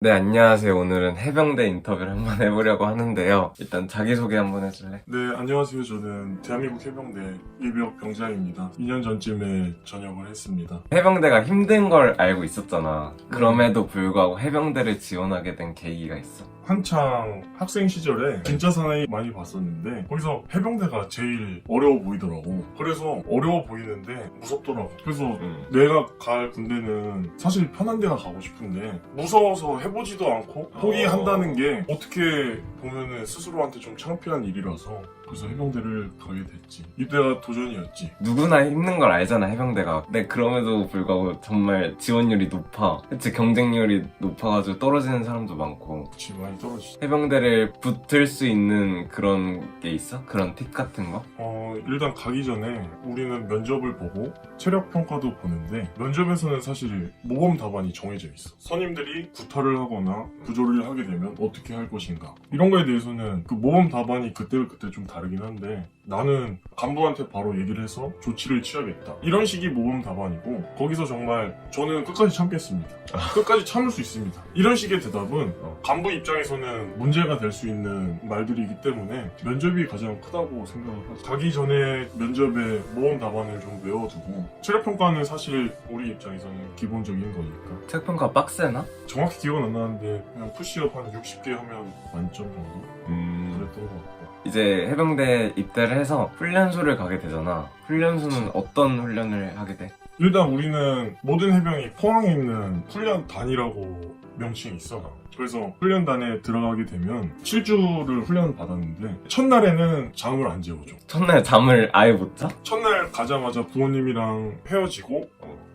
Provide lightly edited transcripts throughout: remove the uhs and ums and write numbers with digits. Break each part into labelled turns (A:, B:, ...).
A: 네, 안녕하세요. 오늘은 해병대 인터뷰를 한번 해보려고 하는데요. 일단 자기소개 한번 해줄래?
B: 네, 안녕하세요. 저는 대한민국 해병대 예비역 병장입니다. 2년 전쯤에 전역을 했습니다.
A: 해병대가 힘든 걸 알고 있었잖아. 그럼에도 불구하고 해병대를 지원하게 된 계기가 있어.
B: 한창 학생 시절에 진짜 사나이 많이 봤었는데 거기서 해병대가 제일 어려워 보이더라고. 그래서 어려워 보이는데 무섭더라고. 그래서 내가 갈 군대는 사실 편한 데가 가고 싶은데 무서워서 해보지도 않고 포기한다는 게 어떻게 보면은 스스로한테 좀 창피한 일이라서 그래서 해병대를 가게 됐지. 이때가 도전이었지.
A: 누구나 힘든 걸 알잖아, 해병대가. 근데 그럼에도 불구하고 정말 지원율이 높아. 그치, 경쟁률이 높아가지고 떨어지는 사람도 많고.
B: 그치, 많이 떨어지지.
A: 해병대를 붙을 수 있는 그런 게 있어? 그런 팁 같은 거?
B: 일단 가기 전에 우리는 면접을 보고 체력 평가도 보는데 면접에서는 사실 모범 답안이 정해져 있어. 선임들이 구타를 하거나 구조를 하게 되면 어떻게 할 것인가. 이런 거에 대해서는 그 모범 답안이 그때 좀 다르긴 한데 나는 간부한테 바로 얘기를 해서 조치를 취하겠다. 이런 식이 모범 답안이고 거기서 정말 저는 끝까지 참겠습니다. 끝까지 참을 수 있습니다. 이런 식의 대답은 간부 입장에서는 문제가 될 수 있는 말들이기 때문에 면접이 가장 크다고 생각을 하죠. 가기 전에 면접에 모범 답안을 좀 외워두고 체력평가는 사실 우리 입장에서는 기본적인 거니까
A: 체크평가 빡세나?
B: 정확히 기억은 안 나는데 그냥 푸시업 한 60개 하면 만점 정도? 그랬던 것 같고.
A: 이제 해병대 입대를 해서 훈련소를 가게 되잖아. 훈련소는 어떤 훈련을 하게 돼?
B: 일단 우리는 모든 해병이 포항에 있는 훈련단이라고 명칭이 있어. 그래서 훈련단에 들어가게 되면 7주를 훈련 받았는데 첫날에는 잠을 안 재워줘.
A: 첫날 잠을 아예 못 자?
B: 첫날 가자마자 부모님이랑 헤어지고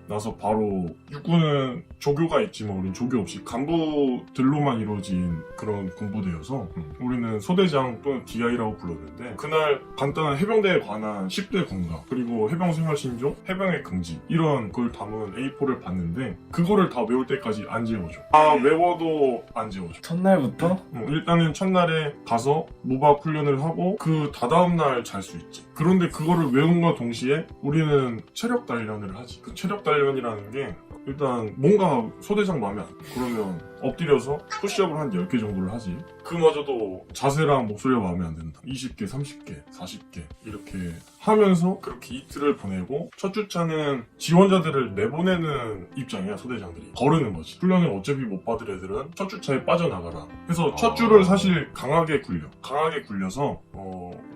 B: 나서 바로 육군은 조교가 있지만 우리는 조교 없이 간부들로만 이루어진 그런 군부대여서 우리는 소대장 또는 DI라고 불렀는데 그날 간단한 해병대에 관한 10대 군가 그리고 해병생활신조, 해병의 긍지 이런 걸 담은 A4를 봤는데 그거를 다 외울 때까지 안 재워줘. 다 외워도 안 재워줘.
A: 첫날부터?
B: 일단은 첫날에 가서 모박 훈련을 하고 그 다다음 날 잘 수 있지. 그런데 그거를 외운과 동시에 우리는 체력 단련을 하지. 그 체력 단련이라는 게 일단 뭔가 소대장 마음에 안 들어. 그러면 엎드려서 푸시업을 한 10개 정도를 하지. 그마저도 자세랑 목소리가 마음에 안 든다. 20개, 30개, 40개 이렇게 하면서 그렇게 이틀을 보내고 첫 주차는 지원자들을 내보내는 입장이야. 소대장들이 거르는 거지. 훈련을 어차피 못 받을 애들은 첫 주차에 빠져나가라. 그래서 첫 주를 사실 강하게 굴려서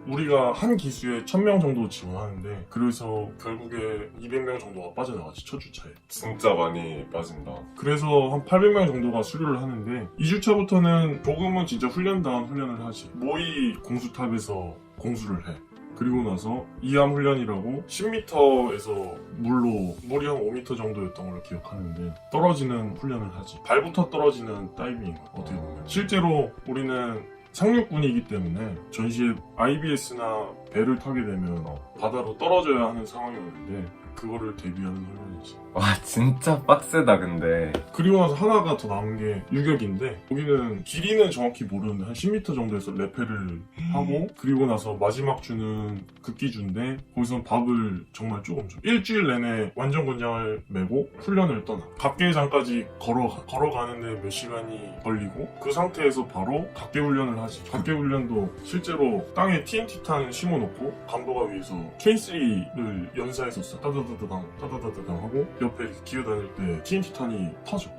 B: 우리가 한 기수에 1000명 정도 지원하는데 그래서 결국에 200명 정도가 빠져나가지. 첫 주차에.
C: 진짜 많이 빠진다.
B: 그래서 한 800명 정도가 수료를 하는데 2주차부터는 조금은 진짜 훈련다운 훈련을 하지. 모의 공수탑에서 공수를 해. 그리고 나서 이암 훈련이라고 10m에서 물이 한 5m 정도였던 걸로 기억하는데 떨어지는 훈련을 하지. 발부터 떨어지는 다이빙 어떻게 보면. 실제로 우리는 상륙군이기 때문에 전시에 IBS나 배를 타게 되면 바다로 떨어져야 하는 상황이었는데 그거를 대비하는 훈련이지.
A: 와, 진짜 빡세다, 근데.
B: 그리고 나서 하나가 더 남은 게 유격인데 거기는 길이는 정확히 모르는데 한 10m 정도에서 레페를 하고 그리고 나서 마지막 주는 극기주인데 거기서 밥을 정말 조금 줘. 일주일 내내 완전 군장을 메고 훈련을 떠나. 각계장까지 걸어가는데 몇 시간이 걸리고 그 상태에서 바로 각계 훈련을 하지. 각계 훈련도 실제로 땅에 TNT탄 심어놓고 간부가 위에서 K3를 연사했었어. 따다다다당 하고 옆에 이렇게 기어다닐 때 TNT탄이 터져.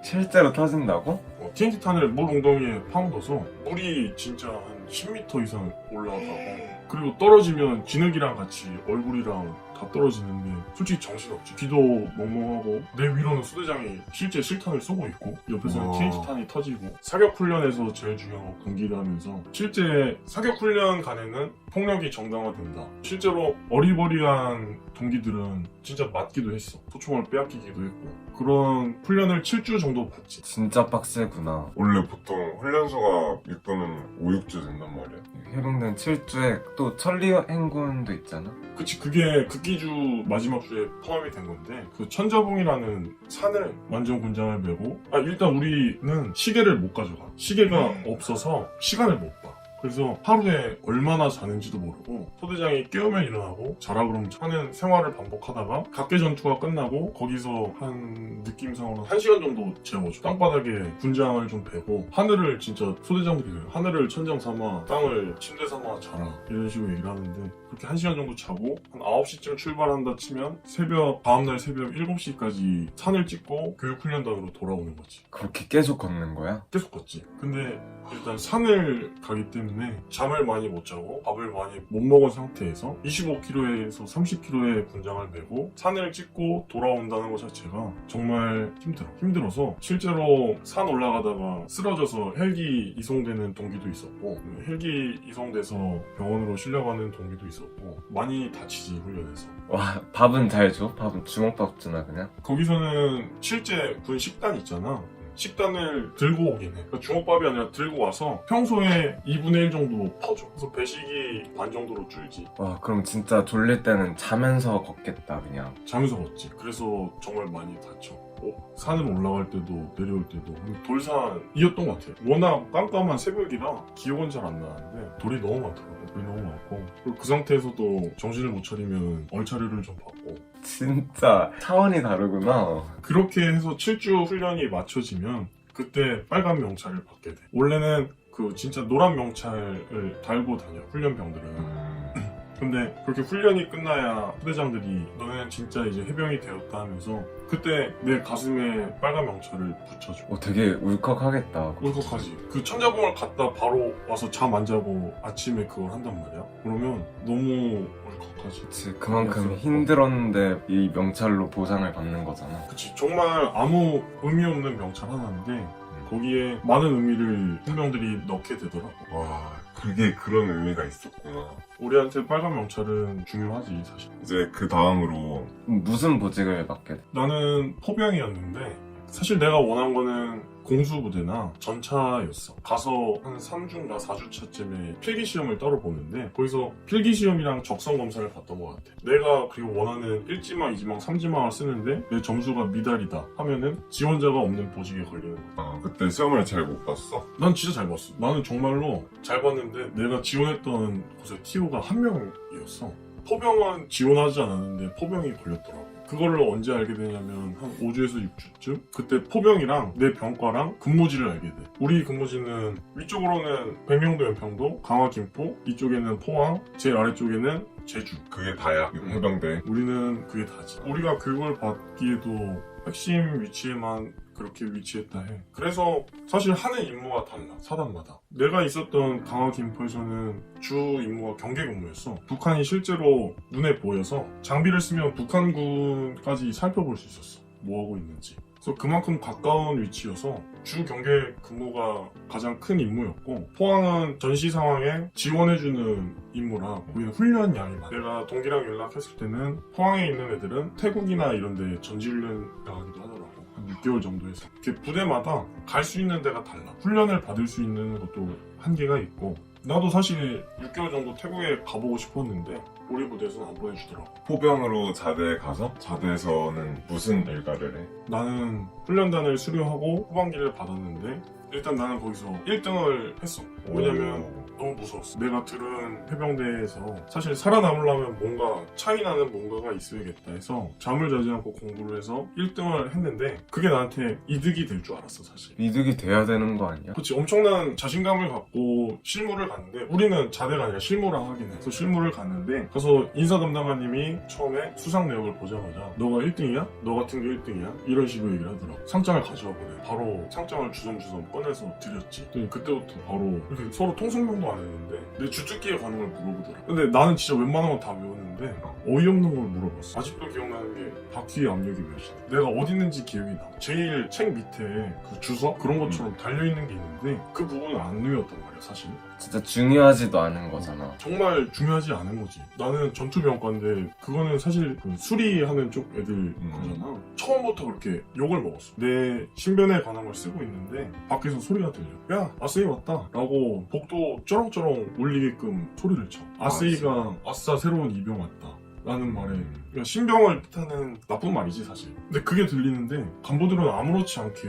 A: 실제로 터진다고?
B: TNT탄을 물 웅덩이에 파묻어서 물이 진짜 한 10m 이상 올라가고 그리고 떨어지면 진흙이랑 같이 얼굴이랑 다 떨어지는데 솔직히 정신없지. 귀도 멍멍하고 내 위로는 소대장이 실제 실탄을 쏘고 있고 옆에서는 TNT탄이 터지고 사격훈련에서 제일 중요한 건 공기를 하면서 실제 사격훈련간에는 폭력이 정당화된다. 실제로 어리버리한 동기들은 진짜 맞기도 했어. 소총을 빼앗기기도 했고 그런 훈련을 7주 정도 받지.
A: 진짜 빡세구나.
C: 원래 보통 훈련소가 육군은 5, 6주 된단 말이야.
A: 해병대는 7주에 또 천리행군도 있잖아.
B: 그치, 그게 극기주 마지막 주에 포함이 된 건데 그 천자봉이라는 산을 완전 군장을 메고 일단 우리는 시계를 못 가져가. 시계가 없어서 시간을 못 봐. 그래서 하루에 얼마나 자는지도 모르고 소대장이 깨우면 일어나고 자라 그러면 하는 생활을 반복하다가 각계 전투가 끝나고 거기서 한 느낌상으로 1시간 정도 재워줘. 땅바닥에 군장을 좀 베고 하늘을 진짜 소대장들이 그래요. 하늘을 천장 삼아 땅을 침대 삼아 자라 이런 식으로 얘기를 하는데 그렇게 1시간 정도 자고 한 9시쯤 출발한다 치면 다음날 새벽 7시까지 산을 찍고 교육훈련단으로 돌아오는 거지.
A: 그렇게 계속 걷는 거야?
B: 계속 걷지. 근데 일단 산을 가기 때문에 잠을 많이 못 자고 밥을 많이 못 먹은 상태에서 25km에서 30km의 군장을 메고 산을 찍고 돌아온다는 것 자체가 정말 힘들어서 실제로 산 올라가다가 쓰러져서 헬기 이송되는 동기도 있었고 헬기 이송돼서 병원으로 실려가는 동기도 있었고 많이 다치지 훈련에서.
A: 와, 밥은 잘 줘? 밥은 주먹밥 주나 그냥?
B: 거기서는 실제 군 식단 있잖아. 식단을 들고 오긴 해. 그러니까 주먹밥이 아니라 들고 와서 평소에 2분의 1 정도 퍼줘. 그래서 배식이 반 정도로 줄지.
A: 와, 그럼 진짜 졸릴 때는 자면서 걷겠다 그냥.
B: 자면서 걷지. 그래서 정말 많이 다쳐. 산을 올라갈 때도 내려올 때도 돌산이었던 것 같아. 워낙 깜깜한 새벽이라 기억은 잘 안 나는데 돌이 너무 많더라고. 돌이 너무 많고 그리고 그 상태에서도 정신을 못 차리면 얼차려를 좀 받고
A: 진짜 차원이 다르구나.
B: 그렇게 해서 7주 훈련이 맞춰지면 그때 빨간 명찰을 받게 돼. 원래는 그 진짜 노란 명찰을 달고 다녀 훈련병들은. 근데 그렇게 훈련이 끝나야 부대장들이 너네는 진짜 이제 해병이 되었다 하면서 그때 내 가슴에 빨간 명찰을 붙여줘.
A: 되게 울컥하겠다.
B: 울컥하지. 그 천자봉을 갖다 바로 와서 잠 안 자고 아침에 그걸 한단 말이야. 그러면 너무 울컥하지.
A: 그치, 그만큼 힘들었는데 이 명찰로 보상을 받는 거잖아.
B: 그치. 정말 아무 의미 없는 명찰 하나인데 거기에 많은 의미를 훈병들이 넣게 되더라고.
C: 와, 그게 그런 의미가 있었구나.
B: 우리한테 빨간 명찰은 중요하지 사실.
C: 이제 그 다음으로
A: 무슨 보직을 맡게 돼?
B: 나는 포병이었는데 사실 내가 원한 거는 공수부대나 전차였어. 가서 한 3주인가 4주차쯤에 필기시험을 따로 보는데 거기서 필기시험이랑 적성검사를 봤던 것 같아. 내가 그리고 원하는 1지망, 2지망, 3지망을 쓰는데 내 점수가 미달이다 하면은 지원자가 없는 보직에 걸리는 거야.
C: 그때 시험을 잘 못 봤어?
B: 난 진짜 잘 봤어. 나는 정말로 잘 봤는데 내가 지원했던 곳에 TO가 한 명이었어. 포병은 지원하지 않았는데 포병이 걸렸더라고. 그거를 언제 알게 되냐면 한 5주에서 6주쯤? 그때 포병이랑 내 병과랑 근무지를 알게 돼. 우리 근무지는 위쪽으로는 백령도 연평도, 강화 김포, 이쪽에는 포항, 제일 아래쪽에는 제주.
C: 그게 다야, 해병대.
B: 우리는 그게 다지. 우리가 교육을 받기에도 핵심 위치에만 그렇게 위치했다 해. 그래서 사실 하는 임무가 달라, 사단마다. 내가 있었던 강화 김포에서는 주 임무가 경계 근무였어. 북한이 실제로 눈에 보여서 장비를 쓰면 북한군까지 살펴볼 수 있었어. 뭐 하고 있는지. 그래서 그만큼 가까운 위치여서 주 경계 근무가 가장 큰 임무였고, 포항은 전시 상황에 지원해주는 임무라 우리는 훈련 양이 많아. 내가 동기랑 연락했을 때는 포항에 있는 애들은 태국이나 이런 데 전지훈련 나가기도 하더라고. 한 6개월 정도 해서. 이렇게 부대마다 갈 수 있는 데가 달라. 훈련을 받을 수 있는 것도 한계가 있고, 나도 사실 6개월 정도 태국에 가보고 싶었는데 우리 부대에서는 안 보내주더라고.
C: 포병으로 자대에 가서 자대에서는 무슨 일과를 해?
B: 나는 훈련단을 수료하고 후반기를 받았는데 일단 나는 거기서 1등을 했어. 왜냐면 너무 무서웠어. 내가 들은 해병대에서 사실 살아남으려면 뭔가 차이 나는 뭔가가 있어야겠다 해서 잠을 자지 않고 공부를 해서 1등을 했는데 그게 나한테 이득이 될 줄 알았어 사실.
A: 이득이 돼야 되는 거 아니야?
B: 그치, 엄청난 자신감을 갖고 실무를 갔는데 우리는 자대가 아니라 실무랑 하긴 해서 실무를 갔는데 가서 인사 담당관님이 처음에 수상 내역을 보자마자 너가 1등이야? 너 같은 게 1등이야? 이런 식으로 얘기를 하더라고. 상장을 가져와 보내. 바로 상장을 주섬주섬 꺼내서 드렸지. 그때부터 바로 이렇게 서로 통성명도 안 했는데 내 주특기에 가는 걸 물어보더라. 근데 나는 진짜 웬만한 건 다 외웠는데 어이없는 걸 물어봤어. 아직도 기억나는 게 바퀴 압력이 몇이다. 내가 어디 있는지 기억이 나. 제일 책 밑에 그 주석 그런 것처럼 달려있는 게 있는데 그 부분을 안 외웠단 말이야 사실.
A: 진짜 중요하지도 않은 거잖아.
B: 정말 중요하지 않은 거지. 나는 전투병과인데 그거는 사실 그 수리하는 쪽 애들 거잖아. 처음부터 그렇게 욕을 먹었어. 내 신변에 관한 걸 쓰고 있는데 밖에서 소리가 들려. 야 아세이 왔다 라고 복도 쩌렁쩌렁 울리게끔 소리를 쳐. 아세이가 아싸 새로운 이병 왔다 라는 말에 그러니까 신병을 뜻하는 나쁜 말이지 사실. 근데 그게 들리는데 간부들은 아무렇지 않게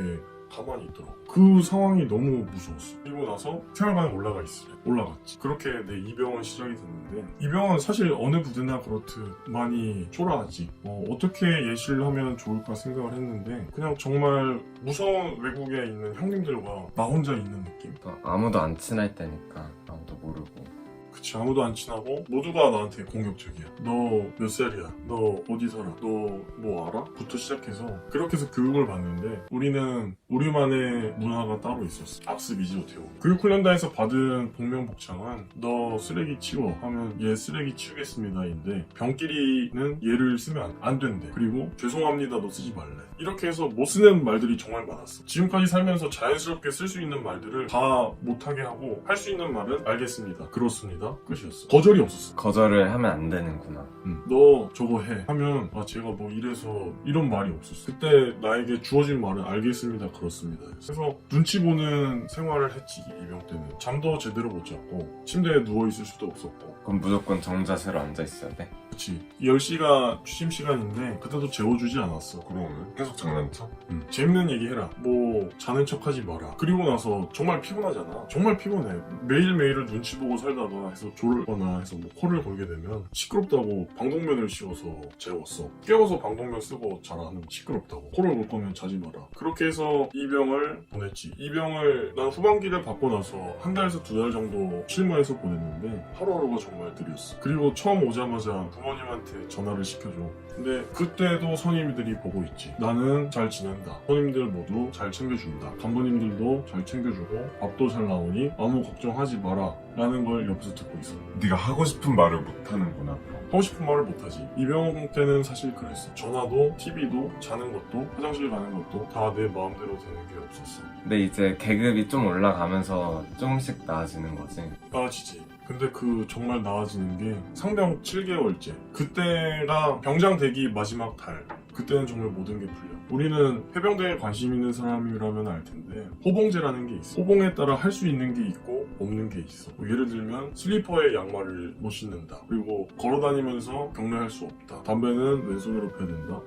B: 가만히 있더라고. 그 상황이 너무 무서웠어. 그리고 나서 생활관에 올라가 있으래. 올라갔지. 그렇게 내 이병헌 시작이 됐는데, 이병헌 사실 어느 부대나 그렇듯 많이 초라하지. 어떻게 예시를 하면 좋을까 생각을 했는데, 그냥 정말 무서운 외국에 있는 형님들과 나 혼자 있는 느낌?
A: 또 아무도 안 친할 때니까 아무도 모르고.
B: 그치, 아무도 안 친하고 모두가 나한테 공격적이야. 너 몇 살이야? 너 어디 살아? 너 뭐 알아? 부터 시작해서 그렇게 해서 교육을 받는데, 우리는 우리만의 문화가 따로 있었어. 악습이지 어떻게 보면. 교육훈련단에서 받은 복명복창은 너 쓰레기 치워 하면 얘 쓰레기 치우겠습니다인데, 병끼리는 얘를 쓰면 안 된대. 그리고 죄송합니다 너 쓰지 말래. 이렇게 해서 못 쓰는 말들이 정말 많았어. 지금까지 살면서 자연스럽게 쓸 수 있는 말들을 다 못하게 하고, 할 수 있는 말은 알겠습니다, 그렇습니다, 끝이었어. 거절이 없었어.
A: 거절을 하면 안 되는구나.
B: 너 저거 해 하면 제가 뭐 이래서, 이런 말이 없었어. 그때 나에게 주어진 말은 알겠습니다, 그렇습니다. 그래서 눈치 보는 생활을 했지. 이병 때는 잠도 제대로 못 잤고 침대에 누워있을 수도 없었고.
A: 그럼 무조건 정자세로 앉아 있어야 돼?
B: 그치. 10시가 취침 시간인데 그때도 재워주지 않았어.
C: 그러면 계속 장난쳐?
B: 재밌는 얘기 해라, 뭐 자는 척 하지 마라. 그리고 나서 정말 피곤하잖아. 정말 피곤해. 매일매일을 눈치 보고 살다가 해서 졸거나 해서 뭐 코를 골게 되면 시끄럽다고 방독면을 씌워서 재웠어. 깨워서 방독면 쓰고 자라 하는 거 시끄럽다고. 코를 골 거면 자지 마라. 그렇게 해서 이병을 보냈지. 이병을 난 후반기를 받고 나서 한 달에서 두 달 정도 실무해서 보냈는데, 하루하루가 정말 느렸어. 그리고 처음 오자마자 부모님한테 전화를 시켜줘. 근데 그때도 선임들이 보고 있지. 나는 잘 지낸다, 선임들 모두 잘 챙겨준다, 간부님들도 잘 챙겨주고 밥도 잘 나오니 아무 걱정하지 마라 라는 걸 옆에서 듣고 있어.
C: 네가 하고 싶은 말을 못하는구나.
B: 하고 싶은 말을 못하지. 이병헌 때는 사실 그랬어. 전화도 TV도 자는 것도 화장실 가는 것도 다 내 마음대로 되는 게 없었어.
A: 근데 이제 계급이 좀 올라가면서 조금씩 나아지는 거지.
B: 나아지지. 근데 그 정말 나아지는 게 상병 7개월째. 그때가 병장 되기 마지막 달. 그때는 정말 모든 게 풀려. 우리는 해병대에 관심 있는 사람이라면 알 텐데, 호봉제라는 게 있어. 호봉에 따라 할 수 있는 게 있고 없는 게 있어. 뭐 예를 들면 슬리퍼에 양말을 못 신는다. 그리고 걸어다니면서 경례할 수 없다. 담배는 왼손으로 펴야 된다.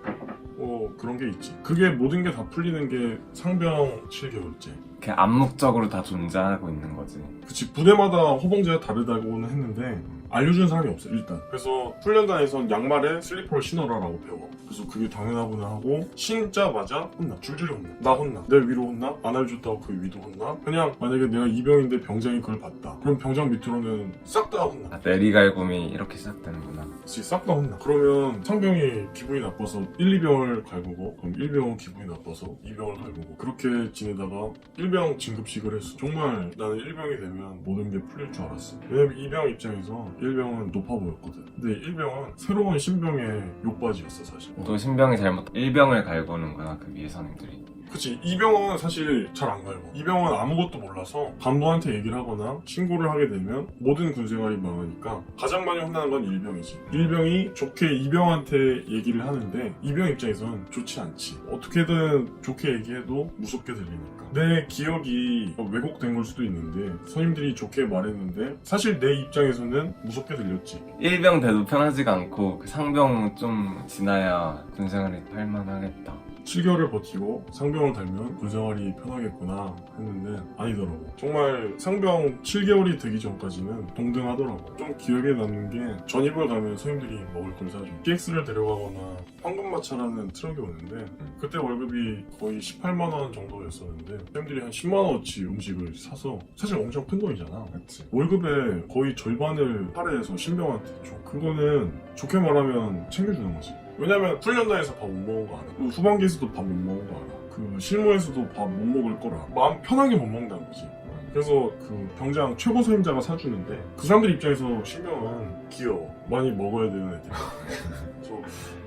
B: 그런 게 있지. 그게 모든 게 다 풀리는 게 상병 7개월째.
A: 이렇게 암묵적으로 다 존재하고 있는 거지.
B: 그치. 부대마다 호봉제가 다르다고는 했는데 알려준 사람이 없어 일단. 그래서 훈련단에선 양말에 슬리퍼를 신어라라고 배워. 그래서 그게 당연하구나 하고 신자마자 혼나. 줄줄이 혼나. 나 혼나. 내 위로 혼나. 안 알려줬다고 그 위도 혼나. 그냥 만약에 내가 이병인데 병장이 그걸 봤다, 그럼 병장 밑으로는 싹 다 혼나.
A: 아, 내리갈굼이 이렇게 시작되는구나.
B: 그치. 싹 다 혼나. 그러면 상병이 기분이 나빠서 1, 2병을 갈구고, 그럼 1병은 기분이 나빠서 2병을 갈구고, 그렇게 지내다가 1병 진급식을 했어. 정말 나는 1병이 되면 모든 게 풀릴 줄 알았어. 왜냐면 2병 입장에서 1병은 높아 보였거든. 근데 1병은 새로운 신병의 욕받이였어 사실.
A: 또 신병이 잘못 일병을 갈구는구나, 그 위에 선임들이.
B: 그치. 이병헌은 사실 잘 안 갈고, 이병헌은 아무것도 몰라서 간부한테 얘기를 하거나 신고를 하게 되면 모든 군생활이 망하니까 가장 많이 혼나는 건 일병이지. 일병이 좋게 이병한테 얘기를 하는데 이병 입장에선 좋지 않지. 어떻게든 좋게 얘기해도 무섭게 들리니까. 내 기억이 왜곡된 걸 수도 있는데 선임들이 좋게 말했는데 사실 내 입장에서는 무섭게 들렸지.
A: 일병 돼도 편하지가 않고 그 상병 좀 지나야 군생활이 할만하겠다.
B: 7개월을 버티고 상병을 달면 군생활이 편하겠구나 했는데 아니더라고. 정말 상병 7개월이 되기 전까지는 동등하더라고. 좀 기억에 남는 게, 전입을 가면 선임들이 먹을 걸 사줘. PX를 데려가거나 황금마차라는 트럭이 오는데 그때 월급이 거의 18만원 정도였었는데 선임들이 한 10만원어치 음식을 사서, 사실 엄청 큰 돈이잖아.
C: 그치.
B: 월급의 거의 절반을 할애해서 신병한테 줘. 그거는 좋게 말하면 챙겨주는 거지. 왜냐면 훈련단에서 밥 못 먹은 거 알아. 그 후반기에서도 밥 못 먹은 거 알아. 그 실무에서도 밥 못 먹을 거라. 마음 편하게 못 먹는다는 거지. 그래서 그 병장 최고 선임자가 사주는데 그 사람들 입장에서 신병은 귀여워. 많이 먹어야 되는 애들. 그래서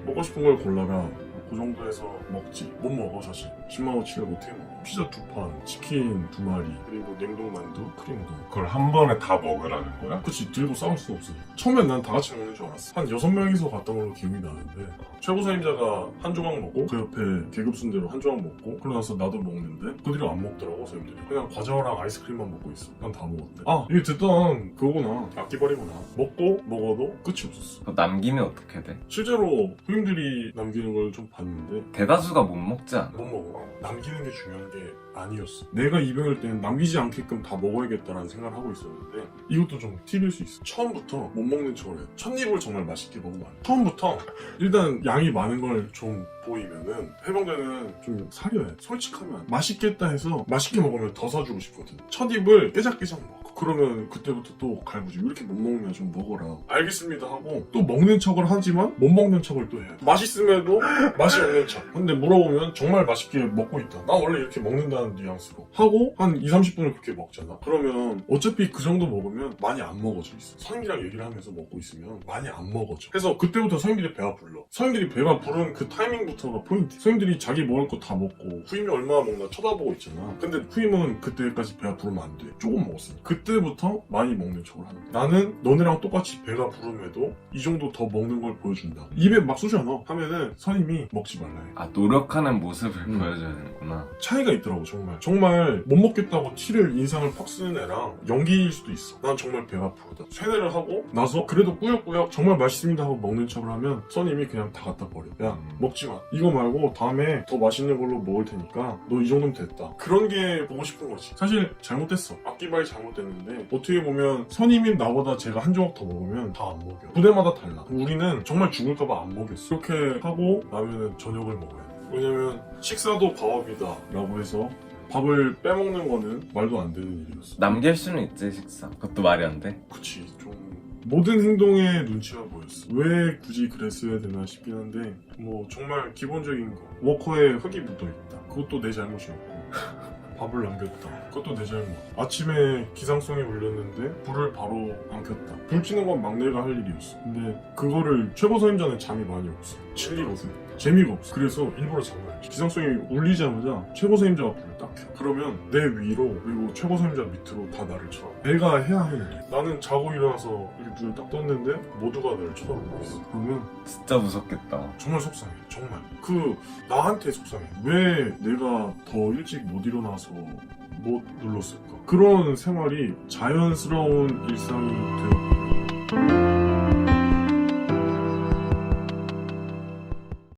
B: 먹고 싶은 걸 골라라. 그 정도에서 먹지. 못 먹어 사실. 10만원치를 어떻게 먹어. 피자 2판, 치킨 2마리, 그리고 냉동만두, 크림우동.
C: 그걸 한 번에 다 먹으라는 거야?
B: 그치. 들고 싸울 수 없어. 처음엔 난 다 같이 먹는 줄 알았어. 한 6명이서 갔던 걸로 기억이 나는데 최고 선임자가 한 조각 먹고 그 옆에 계급 순대로 한 조각 먹고, 그러고 나서 나도 먹는데 그 뒤로 안 먹더라고 선임들이. 그냥 과자랑 아이스크림만 먹고 있어. 난 다 먹었대. 아, 이게 듣던 그거구나. 악기버리구나. 먹고 먹어도 끝이 없었어.
A: 그거 남기면 어떻게 돼?
B: 실제로 후임들이 남기는 걸 좀 봤는데
A: 대다수가 못 먹지 않아?
B: 못 먹어. 남기는 게 중요한 게 게 아니었어. 내가 이병일 때는 남기지 않게끔 다 먹어야겠다라는 생각을 하고 있었는데 이것도 좀 팁일 수 있어. 처음부터 못 먹는 척을 해. 첫 입을 정말 맛있게 먹으면 안 돼. 처음부터 일단 양이 많은 걸 좀 보이면은 해병대는 좀 사려해. 솔직하면 맛있겠다 해서 맛있게 먹으면 더 사주고 싶거든. 첫 입을 깨작깨작 먹어. 그러면 그때부터 또 갈구지. 왜 이렇게 못 먹냐, 좀 먹어라. 알겠습니다 하고 또 먹는 척을 하지만 못 먹는 척을 또 해야 돼. 맛있음에도 맛이 없는 척. 근데 물어보면 정말 맛있게 먹고 있다. 나 원래 이렇게 먹는다는 뉘앙스로 하고 한 2-30분을 그렇게 먹잖아. 그러면 어차피 그 정도 먹으면 많이 안 먹어져 있어. 서인기랑 얘기를 하면서 먹고 있으면 많이 안 먹어져. 그래서 그때부터 서인들이 배가 불러. 서인들이 배가 부른 그 타이밍부터가 포인트. 서인들이 자기 먹을 거 다 먹고 후임이 얼마나 먹나 쳐다보고 있잖아. 근데 후임은 그때까지 배가 부르면 안 돼. 조금 먹었으니. 그때부터 많이 먹는 척을 하는 거야. 나는 너네랑 똑같이 배가 부름에도 이 정도 더 먹는 걸 보여준다. 입에 막 쑤셔넣어 하면은 선임이 먹지 말라 해.
A: 아, 노력하는 모습을 보여줘야 되는구나.
B: 차이가 있더라고. 정말 못 먹겠다고 티를 인상을 팍 쓰는 애랑 연기일 수도 있어. 난 정말 배가 부르다. 세뇌를 하고 나서 그래도 꾸역꾸역 정말 맛있습니다 하고 먹는 척을 하면 선임이 그냥 다 갖다 버려. 야 먹지 마. 이거 말고 다음에 더 맛있는 걸로 먹을 테니까 너 이 정도면 됐다. 그런 게 보고 싶은 거지. 사실 잘못됐어. 앞기발이 잘못됐는데 어떻게 보면 선임이 나보다 제가 한 조각 더 먹으면 다 안 먹여. 부대마다 달라. 우리는 정말 죽을까봐 안 먹였어. 그렇게 하고 나면은 저녁을 먹어야 돼. 왜냐면 식사도 밥업이다 라고 해서 밥을 빼먹는 거는 말도 안 되는 일이었어.
A: 남길 수는 있지, 식사. 그것도 말이 안 돼.
B: 그치. 좀 모든 행동에 눈치가 보였어. 왜 굳이 그랬어야 되나 싶긴 한데 뭐 정말 기본적인 거. 워커에 흙이 묻어있다. 그것도 내 잘못이었고 밥을 남겼다. 그것도 내 잘못. 아침에 기상송이 울렸는데 불을 바로 안 켰다. 불 켜는 건 막내가 할 일이었어. 근데 그거를 최고 선임자는 잠이 많이 없어. 칠리거든. 재미가 없어. 그래서 일부러 장난치. 기상송이 울리자마자 최고 선임자가 불을 딱 켜. 그러면 내 위로 그리고 최고 선임자 밑으로 다 나를 쳐. 내가 해야 할 일. 나는 자고 일어나서 이렇게 눈을 딱 떴는데 모두가 나를 쳐다보고 있어. 그러면
A: 진짜 무섭겠다.
B: 정말 속상해. 정말. 나한테 속상해. 왜 내가 더 일찍 못 일어나서 못 눌렀을까? 그런 생활이 자연스러운 일상이 되었고